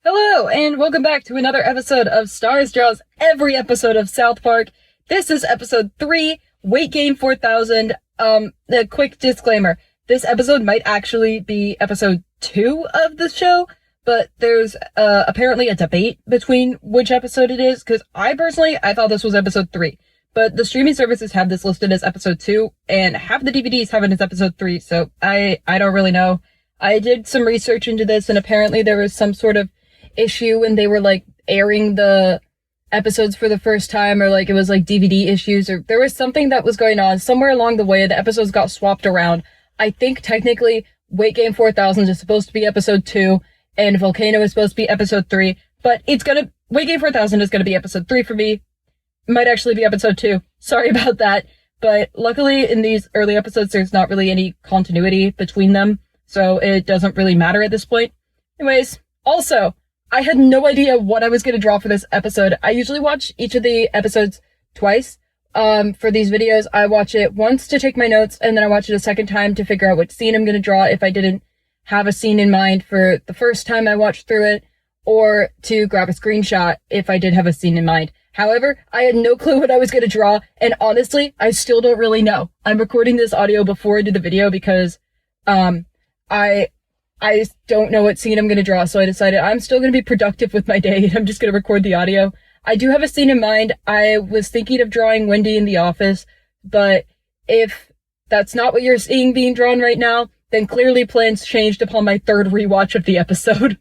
Hello, and welcome back to another episode of Stars Draws every episode of South Park. This is episode 3, Weight Gain 4000. A quick disclaimer. This episode might actually be episode 2 of the show, but there's apparently a debate between which episode it is, because I thought this was episode 3. But the streaming services have this listed as episode 2, and half the DVDs have it as episode 3, so I don't really know. I did some research into this, and apparently there was some sort of issue when they were, airing the episodes for the first time, or, it was, DVD issues, or there was something that was going on. Somewhere along the way, the episodes got swapped around. I think, technically, Weight Gain 4000 is supposed to be episode 2, and Volcano is supposed to be episode 3, but Weight Gain 4000 is gonna be episode 3 for me. Might actually be episode 2. Sorry about that. But luckily, in these early episodes, there's not really any continuity between them, so it doesn't really matter at this point. Anyways, also, I had no idea what I was going to draw for this episode. I usually watch each of the episodes twice. For these videos, I watch it once to take my notes, and then I watch it a second time to figure out which scene I'm going to draw if I didn't have a scene in mind for the first time I watched through it, or to grab a screenshot if I did have a scene in mind. However, I had no clue what I was going to draw, and honestly, I still don't really know. I'm recording this audio before I do the video because, I don't know what scene I'm going to draw, so I decided I'm still going to be productive with my day, and I'm just going to record the audio. I do have a scene in mind. I was thinking of drawing Wendy in the office, but if that's not what you're seeing being drawn right now, then clearly plans changed upon my third rewatch of the episode.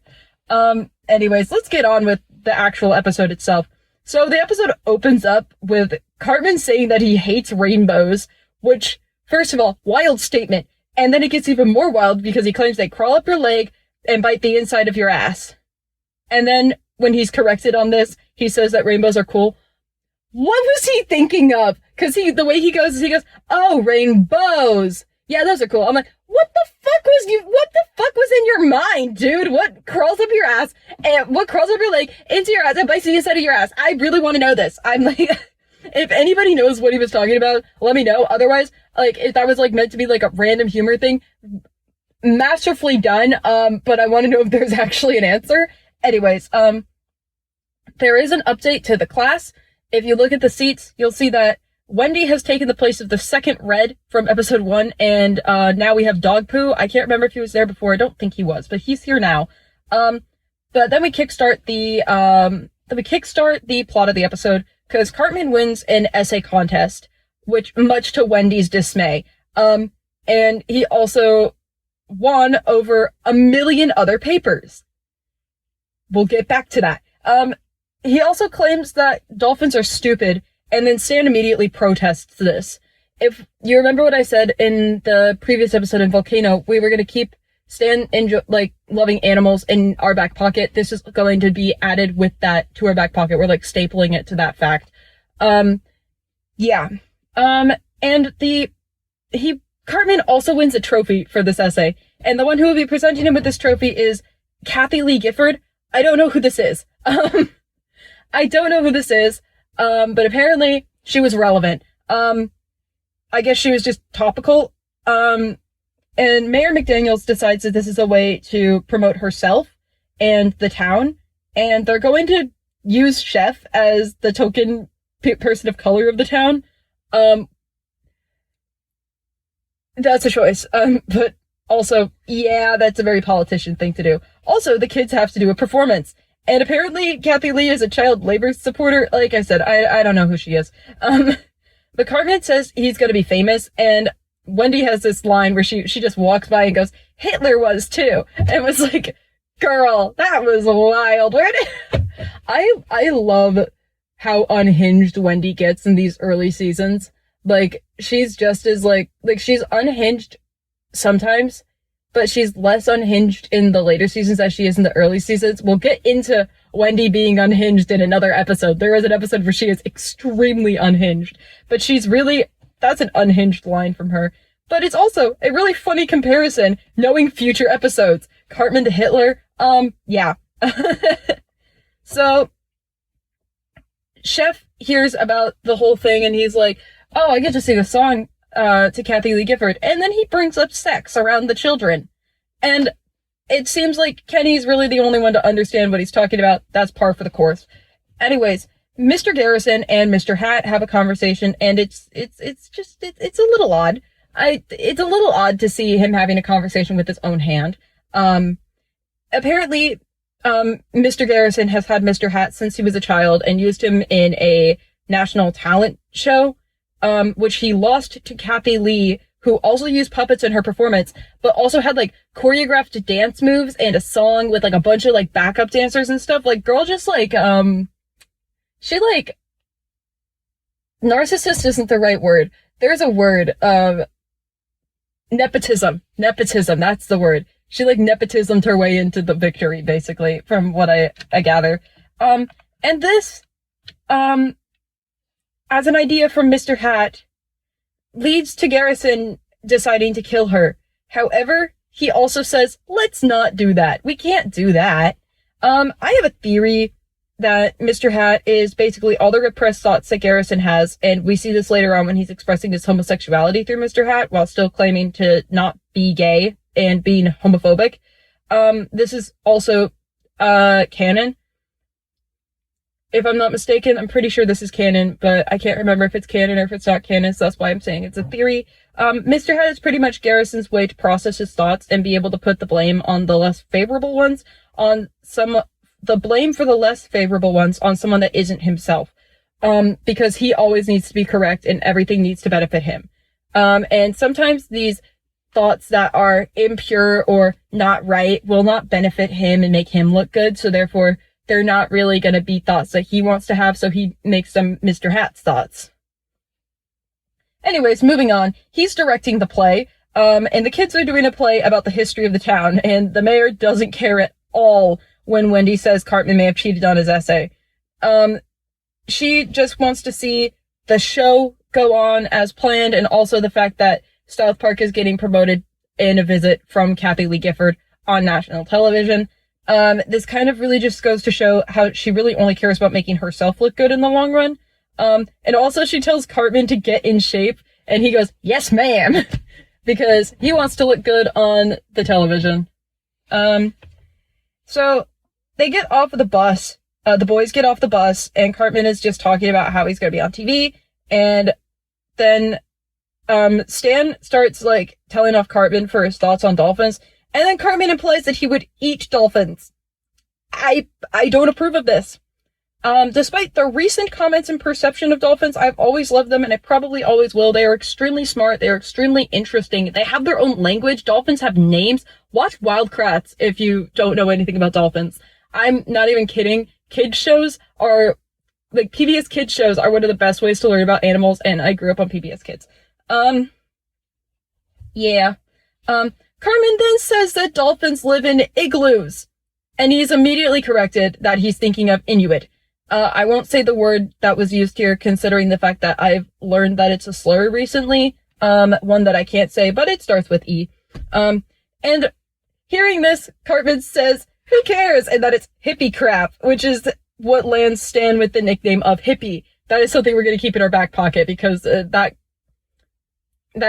Anyways, let's get on with the actual episode itself. So the episode opens up with Cartman saying that he hates rainbows, which, first of all, wild statement. And then it gets even more wild because he claims they crawl up your leg and bite the inside of your ass. And then when he's corrected on this, he says that rainbows are cool. What was he thinking of? Because the way he goes, oh, rainbows. Yeah, those are cool. I'm like, what the fuck was in your mind, dude? What crawls up your ass and what crawls up your leg into your ass and bites the inside of your ass? I really want to know this. I'm like, if anybody knows what he was talking about, let me know. Otherwise, if that was meant to be a random humor thing, masterfully done. But I want to know if there's actually an answer. Anyways, there is an update to the class. If you look at the seats, you'll see that Wendy has taken the place of the second Red from episode 1, and now we have Dog Poo. I can't remember if he was there before. I don't think he was, but he's here now. But then we kickstart the plot of the episode, because Cartman wins an essay contest, which much to Wendy's dismay. And he also won over 1 million other papers. We'll get back to that. He also claims that dolphins are stupid, and then Stan immediately protests this. If you remember what I said in the previous episode in Volcano, we were going to keep Stan loving animals in our back pocket. This is going to be added with that to our back pocket. We're stapling it to that fact. Yeah. And Cartman also wins a trophy for this essay, and the one who will be presenting him with this trophy is Kathy Lee Gifford. I don't know who this is. But apparently she was relevant. I guess she was just topical. And Mayor McDaniels decides that this is a way to promote herself and the town, and they're going to use Chef as the token person of color of the town. That's a choice. But also, yeah, that's a very politician thing to do. Also, the kids have to do a performance. And apparently, Kathy Lee is a child labor supporter. Like I said, I don't know who she is. But Cartman says he's gonna be famous, and Wendy has this line where she just walks by and goes, Hitler was too. And was like, girl, that was wild. I love how unhinged Wendy gets in these early seasons. She's just as she's unhinged sometimes, but she's less unhinged in the later seasons as she is in the early seasons. We'll get into Wendy being unhinged in another episode. There is an episode where she is extremely unhinged, but that's an unhinged line from her. But it's also a really funny comparison, knowing future episodes. Cartman to Hitler, yeah. So, Chef hears about the whole thing, and he's like, oh, I get to sing a song to Kathy Lee Gifford, and then he brings up sex around the children. And it seems like Kenny's really the only one to understand what he's talking about. That's par for the course. Anyways, Mr. Garrison and Mr. Hat have a conversation, and it's a little odd. It's a little odd to see him having a conversation with his own hand. Apparently, Mr. Garrison has had Mr. Hat since he was a child and used him in a national talent show, which he lost to Kathy Lee, who also used puppets in her performance, but also had, like, choreographed dance moves and a song with, like, a bunch of, like, backup dancers and stuff. Like, girl just, like, she, like, narcissist isn't the right word. There's a word, nepotism, that's the word. She, like, nepotismed her way into the victory, basically, from what I gather. And this, as an idea from Mr. Hat, leads to Garrison deciding to kill her. However, he also says, let's not do that. We can't do that. I have a theory that Mr. Hat is basically all the repressed thoughts that Garrison has, and we see this later on when he's expressing his homosexuality through Mr. Hat while still claiming to not be gay and being homophobic. This is also, canon. If I'm not mistaken, I'm pretty sure this is canon, but I can't remember if it's canon or if it's not canon, so that's why I'm saying it's a theory. Mr. Hat is pretty much Garrison's way to process his thoughts and be able to put the blame on the less favorable ones on the blame for the less favorable ones on someone that isn't himself. Because he always needs to be correct and everything needs to benefit him. And sometimes these thoughts that are impure or not right will not benefit him and make him look good, so therefore they're not really going to be thoughts that he wants to have, so he makes them Mr. Hat's thoughts. Anyways, moving on. He's directing the play, and the kids are doing a play about the history of the town, and the mayor doesn't care at all when Wendy says Cartman may have cheated on his essay. She just wants to see the show go on as planned, and also the fact that South Park is getting promoted in a visit from Kathy Lee Gifford on national television. This kind of really just goes to show how she really only cares about making herself look good in the long run. And also she tells Cartman to get in shape, and he goes, yes, ma'am, because he wants to look good on the television. So they get off of the bus, the boys get off the bus, and Cartman is just talking about how he's gonna be on TV, and then, Stan starts, like, telling off Cartman for his thoughts on dolphins, and then Cartman implies that he would eat dolphins. I don't approve of this. Despite the recent comments and perception of dolphins, I've always loved them, and I probably always will. They are extremely smart. They are extremely interesting. They have their own language. Dolphins have names. Watch Wild Kratts if you don't know anything about dolphins. I'm not even kidding. Kids shows are, like, PBS Kids shows are one of the best ways to learn about animals, and I grew up on PBS Kids. Yeah. Cartman then says that dolphins live in igloos, and he's immediately corrected that he's thinking of Inuit. I won't say the word that was used here, considering the fact that I've learned that it's a slur recently, one that I can't say, but it starts with E. And hearing this, Cartman says, who cares, and that it's hippie crap, which is what lands Stan with the nickname of Hippie. That is something we're going to keep in our back pocket, because that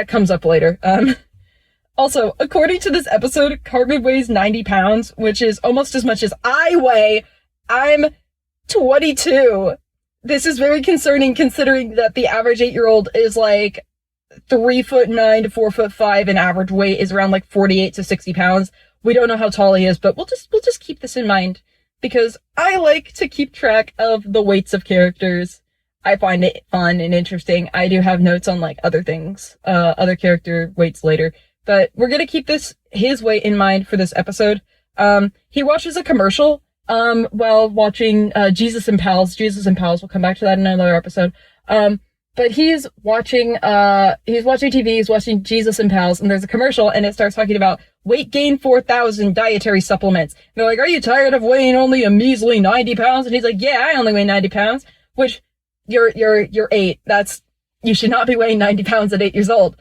comes up later. Also, according to this episode, Cartman weighs 90 pounds, which is almost as much as I weigh. I'm 22. This is very concerning, considering that the average 8-year-old is like 3'9" to 4'5", and average weight is around like 48 to 60 pounds. We don't know how tall he is, but we'll just keep this in mind, because I like to keep track of the weights of characters. I find it fun and interesting. I do have notes on, like, other things, other character weights later. But we're gonna keep his weight in mind for this episode. He watches a commercial, while watching, Jesus and Pals. Jesus and Pals, we'll come back to that in another episode. But he's watching TV, he's watching Jesus and Pals, and there's a commercial, and it starts talking about weight gain 4,000 dietary supplements. And they're like, are you tired of weighing only a measly 90 pounds? And he's like, yeah, I only weigh 90 pounds, which, you're 8. You should not be weighing 90 pounds at 8 years old.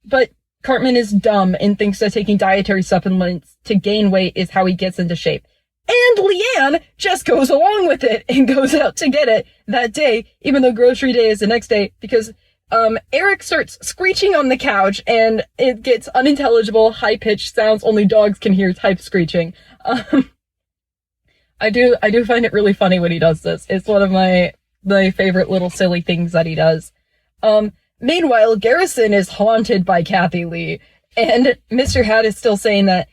But Cartman is dumb and thinks that taking dietary supplements to gain weight is how he gets into shape. And Leanne just goes along with it and goes out to get it that day, even though grocery day is the next day, because Eric starts screeching on the couch, and it gets unintelligible, high-pitched sounds only dogs can hear type screeching. I do find it really funny when he does this. It's one of my favorite little silly things that he does. Meanwhile, Garrison is haunted by Kathy Lee, and Mr. Hat is still saying that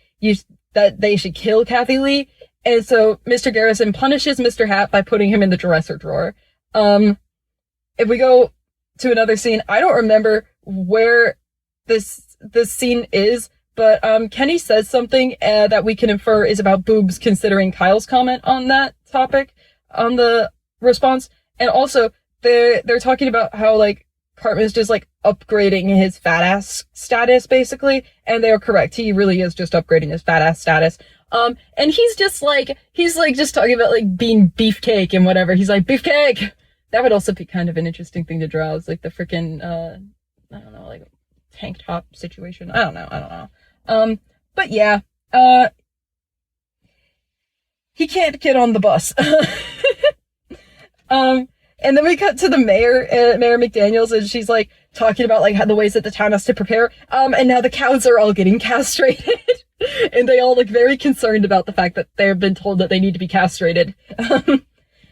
they should kill Kathy Lee, and so Mr. Garrison punishes Mr. Hat by putting him in the dresser drawer. If we go to another scene, I don't remember where this scene is, but Kenny says something that we can infer is about boobs, considering Kyle's comment on that topic, on the response, and also they're talking about how like Cartman's just like upgrading his fat ass status basically, and they are correct. He really is just upgrading his fat ass status. And he's just talking about like being beefcake and whatever. He's like, beefcake! That would also be kind of an interesting thing to draw, is like the freaking, I don't know, like tank top situation. I don't know. But yeah, he can't get on the bus. And then we cut to the mayor, Mayor McDaniels, and she's like talking about like how the ways that the town has to prepare. And now the cows are all getting castrated. And they all look very concerned about the fact that they've been told that they need to be castrated.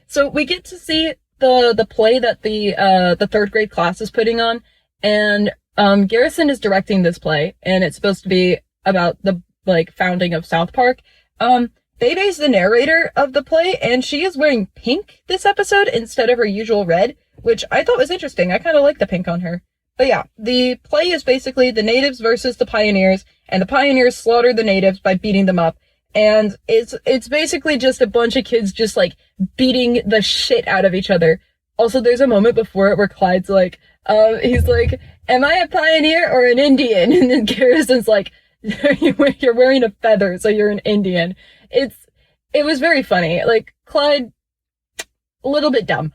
So we get to see the play that the third grade class is putting on, and Garrison is directing this play, and it's supposed to be about the like founding of South Park. Bebe's the narrator of the play, and she is wearing pink this episode instead of her usual red, which I thought was interesting. I kind of like the pink on her. But yeah, the play is basically the natives versus the pioneers, and the pioneers slaughter the natives by beating them up. And it's basically just a bunch of kids just like beating the shit out of each other. Also, there's a moment before it where Clyde's like, he's like, am I a pioneer or an Indian? And then Garrison's like, you're wearing a feather, so you're an Indian. It was very funny. Like, Clyde, a little bit dumb.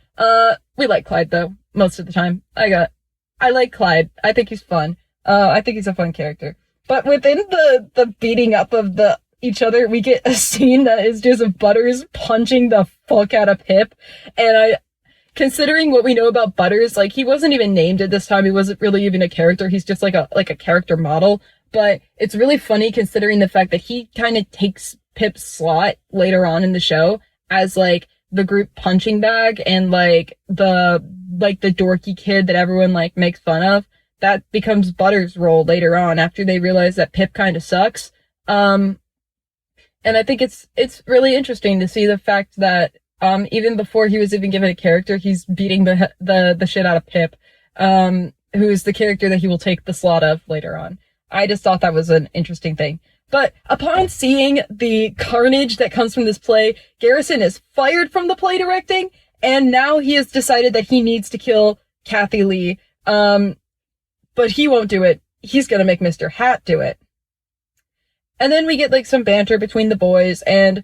We like Clyde though, most of the time. I like Clyde. I think he's fun. I think he's a fun character. But within the beating up of each other, we get a scene that is just Butters punching the fuck out of Pip. And considering what we know about Butters, like, he wasn't even named at this time. He wasn't really even a character. He's just like a character model. But it's really funny considering the fact that he kind of takes Pip's slot later on in the show as like the group punching bag, and like the dorky kid that everyone like makes fun of. That becomes Butters' role later on after they realize that Pip kind of sucks. And I think it's really interesting to see the fact that even before he was even given a character, he's beating the shit out of Pip, who is the character that he will take the slot of later on. I just thought that was an interesting thing. But upon seeing the carnage that comes from this play, Garrison is fired from the play directing, and now he has decided that he needs to kill Kathy Lee. But he won't do it. He's gonna make Mr. Hat do it. And then we get like some banter between the boys, and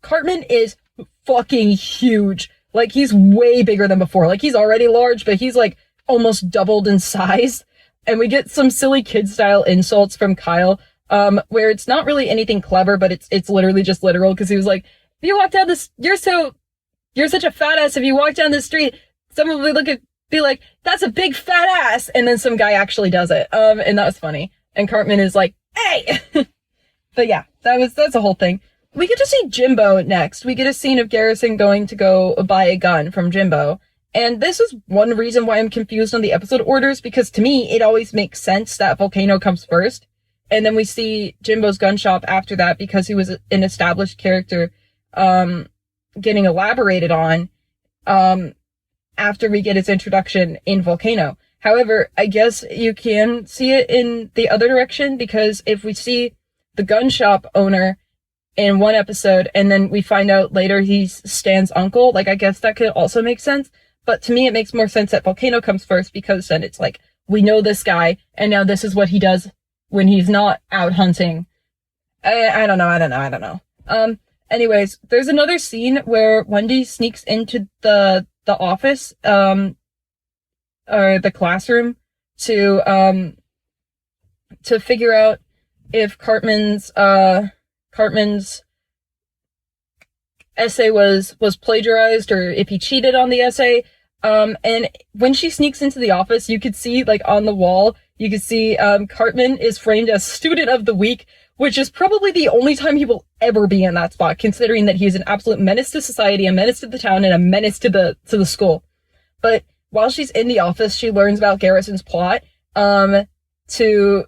Cartman is fucking huge. Like, he's way bigger than before. Like, he's already large, but he's like almost doubled in size. And we get some silly kid-style insults from Kyle, where it's not really anything clever, but it's literally just literal, because he was like, if you walk down this, you're such a fat ass, if you walk down the street, someone will be like, that's a big fat ass, and then some guy actually does it, and that was funny, and Cartman is like, hey! But yeah, that's the whole thing. We get to see Jimbo next. We get a scene of Garrison going to go buy a gun from Jimbo. And this is one reason why I'm confused on the episode orders, because to me, it always makes sense that Volcano comes first. And then we see Jimbo's gun shop after that, because he was an established character, getting elaborated on, after we get his introduction in Volcano. However, I guess you can see it in the other direction, because if we see the gun shop owner in one episode, and then we find out later he's Stan's uncle, like, I guess that could also make sense. But to me, it makes more sense that Volcano comes first, because then it's like, we know this guy, and now this is what he does when he's not out hunting. I don't know. Anyways, there's another scene where Wendy sneaks into the office, or the classroom to figure out if Cartman's essay was plagiarized, or if he cheated on the essay. And when she sneaks into the office, you could see, like, on the wall, you could see, Cartman is framed as Student of the Week, which is probably the only time he will ever be in that spot, considering that he's an absolute menace to society, a menace to the town, and a menace to the school. But while she's in the office, she learns about Garrison's plot, to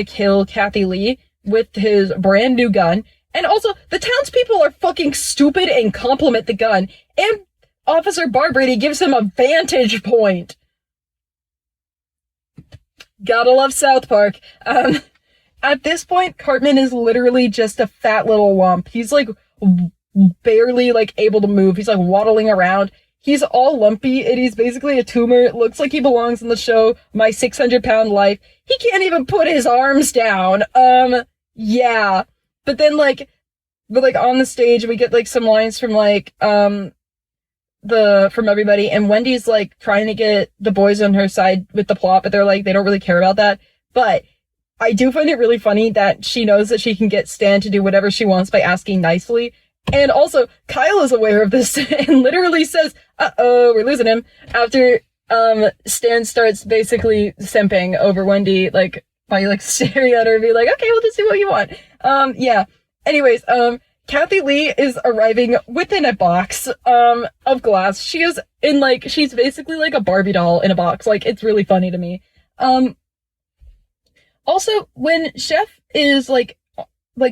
kill Kathy Lee with his brand new gun. And also, the townspeople are fucking stupid and compliment the gun. And Officer Barbrady gives him a vantage point. Gotta love South Park. At this point, Cartman is literally just a fat little lump. He's, like, barely, like, able to move. He's, like, waddling around. He's all lumpy, and he's basically a tumor. It looks like he belongs in the show My 600-Pound Life. He can't even put his arms down. Yeah. But then, like, on the stage, we get, like, some lines from, like, from everybody, and Wendy's, like, trying to get the boys on her side with the plot, but they're, like, they don't really care about that. But I do find it really funny that she knows that she can get Stan to do whatever she wants by asking nicely. And also, Kyle is aware of this and literally says, uh-oh, we're losing him, after, Stan starts basically simping over Wendy, like, by, like, staring at her and be like, okay, we'll just do what you want. Yeah. Anyways, Kathy Lee is arriving within a box, of glass. She is in, like, she's basically like a Barbie doll in a box. Like, it's really funny to me. Also, when Chef is, like,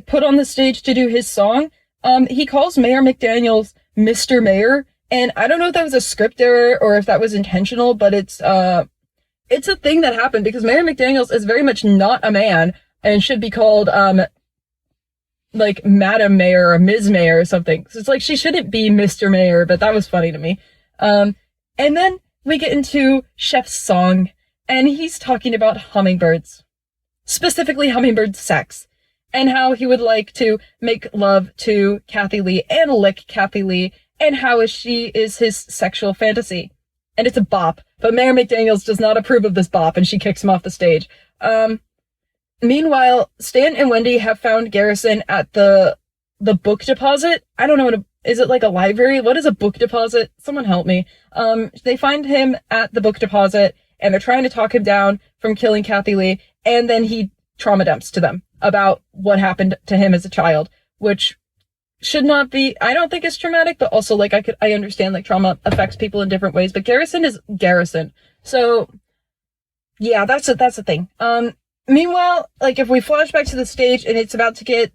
put on the stage to do his song, he calls Mayor McDaniels Mr. Mayor, and I don't know if that was a script error or if that was intentional, but it's a thing that happened, because Mayor McDaniels is very much not a man, and should be called, like, Madam Mayor or Ms. Mayor or something. So it's like, she shouldn't be Mr. Mayor, but that was funny to me. And then we get into Chef's song, and he's talking about hummingbirds. Specifically hummingbird sex, and how he would like to make love to Kathy Lee and lick Kathy Lee, and how she is his sexual fantasy. And it's a bop, but Mayor McDaniels does not approve of this bop, and she kicks him off the stage. Meanwhile, Stan and Wendy have found Garrison at the book deposit. I don't know is it like a library? What is a book deposit? Someone help me. They find him at the book deposit, and they're trying to talk him down from killing Kathy Lee, and then he trauma dumps to them about what happened to him as a child, which should not be, I don't think it's traumatic, but also, like, I understand, like, trauma affects people in different ways, but Garrison is Garrison. So, yeah, that's the thing. Meanwhile, like, if we flash back to the stage, and it's about to get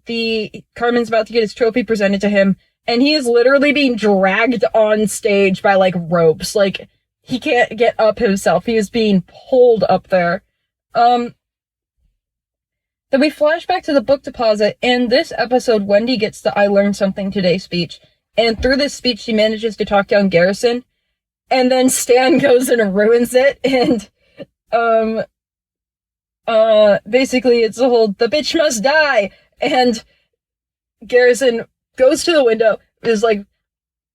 Carmen's about to get his trophy presented to him, and he is literally being dragged on stage by, like, ropes. Like, he can't get up himself. He is being pulled up there. Then we flash back to the book deposit, and this episode, Wendy gets the I Learned Something Today speech. And through this speech, she manages to talk down Garrison. And then Stan goes and ruins it, and, basically it's the whole, the bitch must die! And Garrison goes to the window, is like,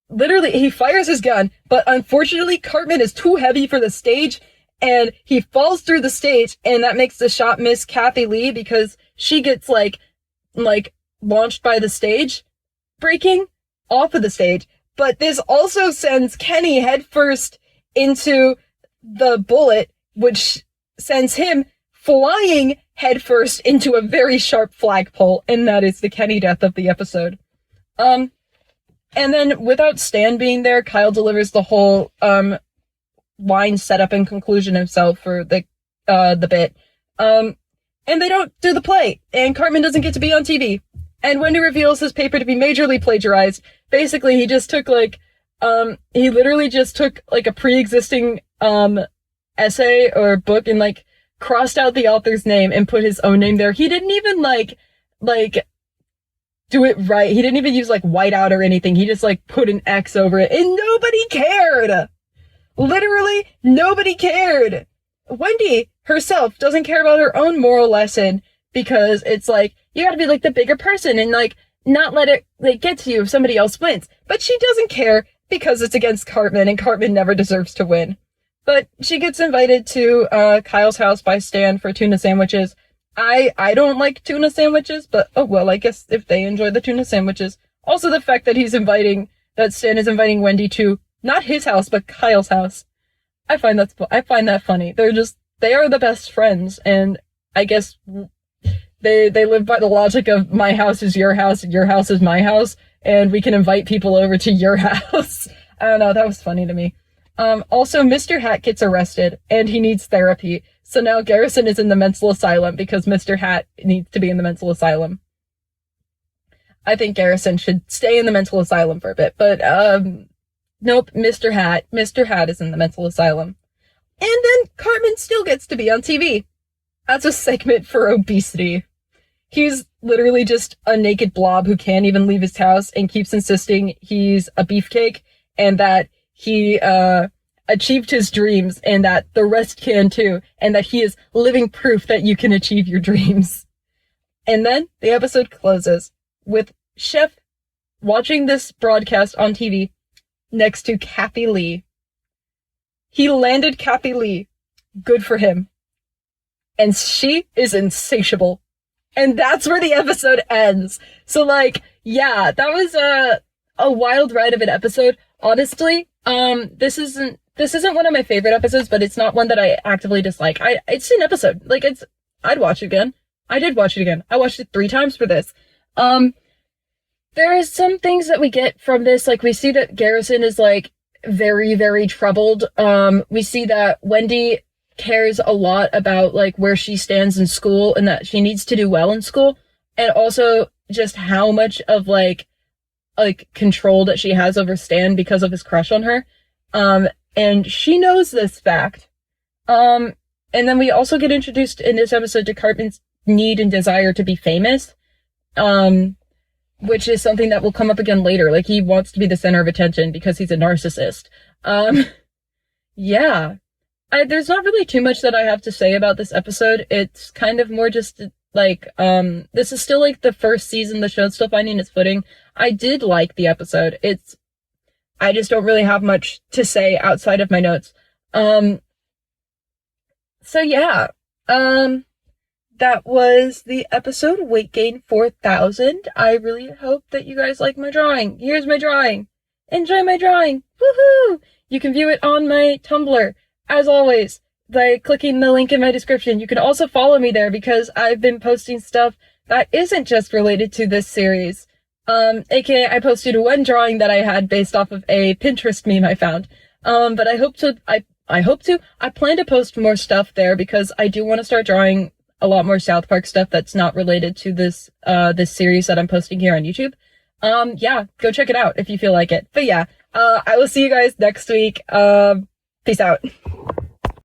literally, he fires his gun, but unfortunately, Cartman is too heavy for the stage, and he falls through the stage, and that makes the shot miss Kathy Lee, because she gets, like, launched by the stage breaking off of the stage. But this also sends Kenny headfirst into the bullet, which sends him flying headfirst into a very sharp flagpole, and that is the Kenny death of the episode. And then, without Stan being there, Kyle delivers the whole, line setup and conclusion himself for the bit. And they don't do the play, and Cartman doesn't get to be on TV. And Wendy reveals his paper to be majorly plagiarized. Basically, he just took, like, he literally just took, like, a pre-existing, essay or book and, like, crossed out the author's name and put his own name there. He didn't even, like, do it right. He didn't even use, like, whiteout or anything. He just, like, put an X over it, and nobody cared! Literally, nobody cared. Wendy herself doesn't care about her own moral lesson, because it's like, you gotta be, like, the bigger person and, like, not let it, like, get to you if somebody else wins. But she doesn't care, because it's against Cartman, and Cartman never deserves to win. But she gets invited to Kyle's house by Stan for tuna sandwiches. I don't like tuna sandwiches, but oh well, I guess if they enjoy the tuna sandwiches. Also the fact that Stan is inviting Wendy to Not his house, but Kyle's house. I find that funny. They are the best friends, and I guess they live by the logic of my house is your house is my house, and we can invite people over to your house. I don't know, that was funny to me. Also, Mr. Hat gets arrested, and he needs therapy. So now Garrison is in the mental asylum because Mr. Hat needs to be in the mental asylum. I think Garrison should stay in the mental asylum for a bit, but, nope, Mr. Hat is in the mental asylum. And then Cartman still gets to be on TV. That's a segment for obesity. He's literally just a naked blob who can't even leave his house and keeps insisting he's a beefcake and that he, achieved his dreams and that the rest can too, and that he is living proof that you can achieve your dreams. And then the episode closes with Chef watching this broadcast on TV next to Kathy Lee. He landed Kathy Lee. Good for him. And she is insatiable. And that's where the episode ends. So, like, yeah, that was a wild ride of an episode. Honestly, this isn't one of my favorite episodes, but it's not one that I actively dislike. It's an episode. Like, I'd watch it again. I did watch it again. I watched it 3 times for this. There is some things that we get from this. Like, we see that Garrison is, like, very, very troubled. We see that Wendy cares a lot about, like, where she stands in school and that she needs to do well in school. And also just how much of, like, control that she has over Stan because of his crush on her. And she knows this fact. And then we also get introduced in this episode to Cartman's need and desire to be famous. Which is something that will come up again later. Like, he wants to be the center of attention because he's a narcissist. Yeah. There's not really too much that I have to say about this episode. It's kind of more just, like, this is still, like, the first season. The show's still finding its footing. I did like the episode. I just don't really have much to say outside of my notes. So yeah. That was the episode, Weight Gain 4000. I really hope that you guys like my drawing. Here's my drawing. Enjoy my drawing. Woohoo! You can view it on my Tumblr, as always, by clicking the link in my description. You can also follow me there because I've been posting stuff that isn't just related to this series. AKA I posted one drawing that I had based off of a Pinterest meme I found. But I plan to post more stuff there because I do want to start drawing a lot more South Park stuff that's not related to this series that I'm posting here on YouTube. Yeah, go check it out if you feel like it. But yeah, I will see you guys next week. Peace out.